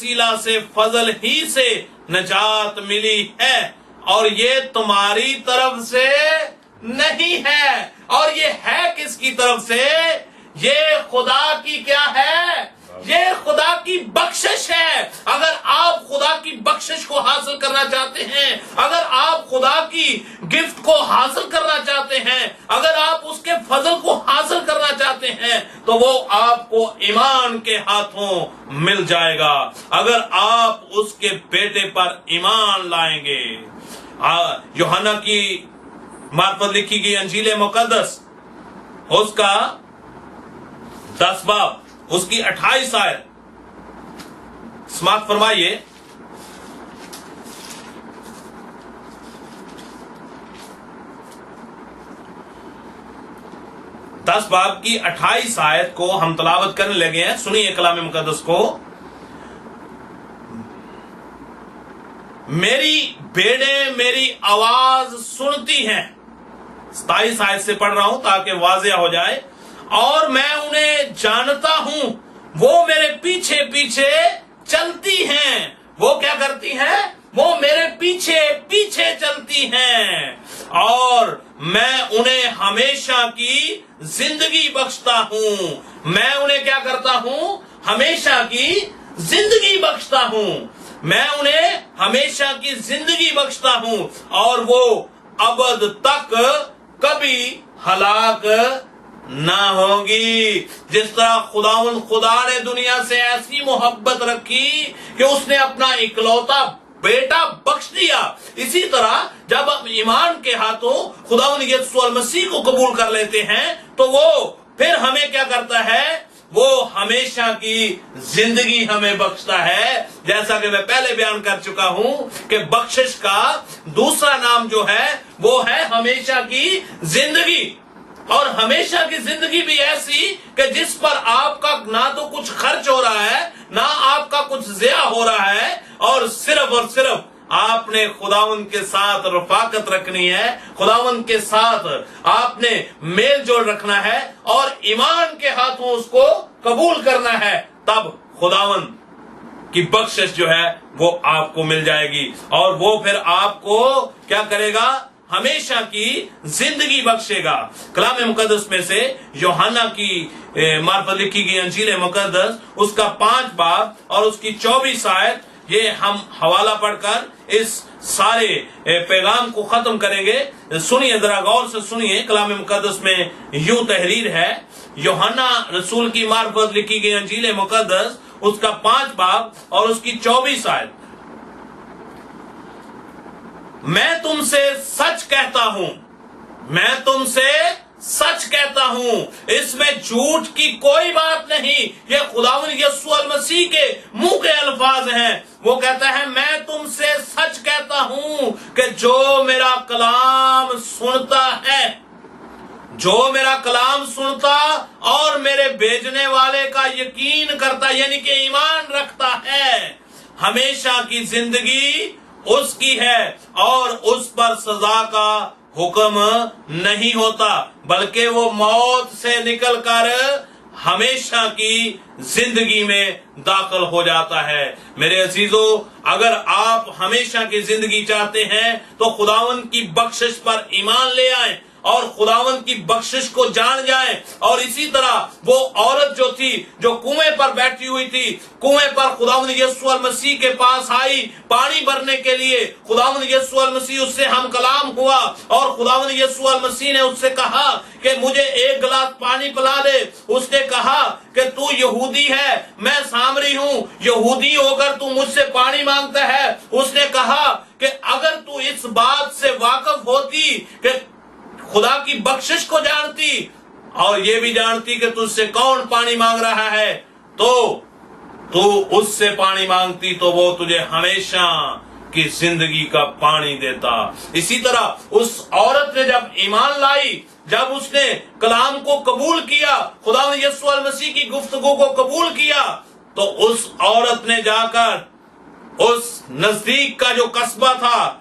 وسیلہ سے فضل ہی سے نجات ملی ہے، اور یہ تمہاری طرف سے نہیں ہے۔ اور یہ ہے کس کی طرف سے؟ یہ خدا کی کیا ہے؟ یہ خدا کی بخشش ہے۔ اگر آپ خدا کی بخشش کو حاصل کرنا چاہتے ہیں، اگر آپ خدا کی گفٹ کو حاصل کرنا چاہتے ہیں، اگر آپ اس کے فضل کو حاصل کرنا چاہتے ہیں، تو وہ آپ کو ایمان کے ہاتھوں مل جائے گا، اگر آپ اس کے بیٹے پر ایمان لائیں گے۔ یوحنا کی معرفت لکھی گئی انجیل مقدس، اس کا 10 باب، اس کی 28 آیت سماعت فرمائیے۔ دس باب کی 28 آیت کو ہم تلاوت کرنے لگے ہیں، سنیے کلام مقدس کو۔ میری بھیڑیں میری آواز سنتی ہیں، 27 آیت سے پڑھ رہا ہوں تاکہ واضح ہو جائے، اور میں انہیں جانتا ہوں، وہ میرے پیچھے پیچھے چلتی ہیں۔ وہ کیا کرتی ہیں؟ وہ میرے پیچھے پیچھے چلتی ہیں، اور میں انہیں ہمیشہ کی زندگی بخشتا ہوں۔ میں انہیں کیا کرتا ہوں؟ ہمیشہ کی زندگی بخشتا ہوں۔ میں انہیں ہمیشہ کی زندگی بخشتا ہوں، اور وہ ابد تک کبھی ہلاک نہ ہوگی۔ جس طرح خدا نے دنیا سے ایسی محبت رکھی کہ اس نے اپنا اکلوتا بیٹا بخش دیا، اسی طرح جب ہم ایمان کے ہاتھوں خداوند یسوع المسیح کو قبول کر لیتے ہیں تو وہ پھر ہمیں کیا کرتا ہے؟ وہ ہمیشہ کی زندگی ہمیں بخشتا ہے۔ جیسا کہ میں پہلے بیان کر چکا ہوں کہ بخشش کا دوسرا نام جو ہے وہ ہے ہمیشہ کی زندگی، اور ہمیشہ کی زندگی بھی ایسی کہ جس پر آپ کا نہ تو کچھ خرچ ہو رہا ہے، نہ آپ کا کچھ ضیاع ہو رہا ہے، اور صرف آپ نے خداوند کے ساتھ رفاقت رکھنی ہے، خداوند کے ساتھ آپ نے میل جول رکھنا ہے، اور ایمان کے ہاتھوں اس کو قبول کرنا ہے، تب خداوند کی بخشش جو ہے وہ آپ کو مل جائے گی، اور وہ پھر آپ کو کیا کرے گا؟ ہمیشہ کی زندگی بخشے گا۔ کلام مقدس میں سے یوحنا کی معرفت لکھی گئی انجیل مقدس، اس کا 5 باب اور اس کی 24 آیت، یہ ہم حوالہ پڑھ کر اس سارے پیغام کو ختم کریں گے۔ سنیے، ذرا غور سے سنیے، کلام مقدس میں یوں تحریر ہے۔ یوحنا رسول کی معرفت لکھی گئی انجیل مقدس، اس کا 5 باب اور اس کی 24 آیت۔ میں تم سے سچ کہتا ہوں، میں تم سے سچ کہتا ہوں، اس میں جھوٹ کی کوئی بات نہیں۔ یہ خداوند یسوع المسیح کے منہ کے الفاظ ہیں۔ وہ کہتا ہے میں تم سے سچ کہتا ہوں کہ جو میرا کلام سنتا ہے، جو میرا کلام سنتا اور میرے بھیجنے والے کا یقین کرتا، یعنی کہ ایمان رکھتا ہے، ہمیشہ کی زندگی اس کی ہے، اور اس پر سزا کا حکم نہیں ہوتا، بلکہ وہ موت سے نکل کر ہمیشہ کی زندگی میں داخل ہو جاتا ہے۔ میرے عزیزو، اگر آپ ہمیشہ کی زندگی چاہتے ہیں تو خداوند کی بخشش پر ایمان لے آئیں اور خداوند کی بخشش کو جان جائیں۔ اور اسی طرح وہ عورت جو تھی، جو کنویں پر بیٹھی ہوئی تھی، کنویں پر خداوند یسوع المسیح کے پاس آئی پانی بھرنے کے لیے، خداوند یسوع المسیح اس سے ہم کلام ہوا، اور خداوند یسوع المسیح نے اس سے کہا کہ مجھے 1 گلاس پانی پلا دے۔ اس نے کہا کہ تو یہودی ہے، میں سامری ہوں، یہودی ہو کر تو مجھ سے پانی مانگتا ہے۔ اس نے کہا کہ اگر تو اس بات سے واقف ہوتی کہ خدا کی بخشش کو جانتی اور یہ بھی جانتی کہ تجھ سے کون پانی مانگ رہا ہے، تو اس سے پانی مانگتی تو وہ تجھے ہمیشہ کی زندگی کا پانی دیتا۔ اسی طرح اس عورت نے جب ایمان لائی، جب اس نے کلام کو قبول کیا، خدا یسوع المسیح کی گفتگو کو قبول کیا، تو اس عورت نے جا کر اس نزدیک کا جو قصبہ تھا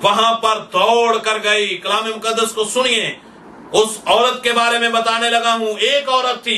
وہاں پر دوڑ کر گئی۔ کلام مقدس کو سنیے، اس عورت کے بارے میں بتانے لگا ہوں۔ ایک عورت تھی،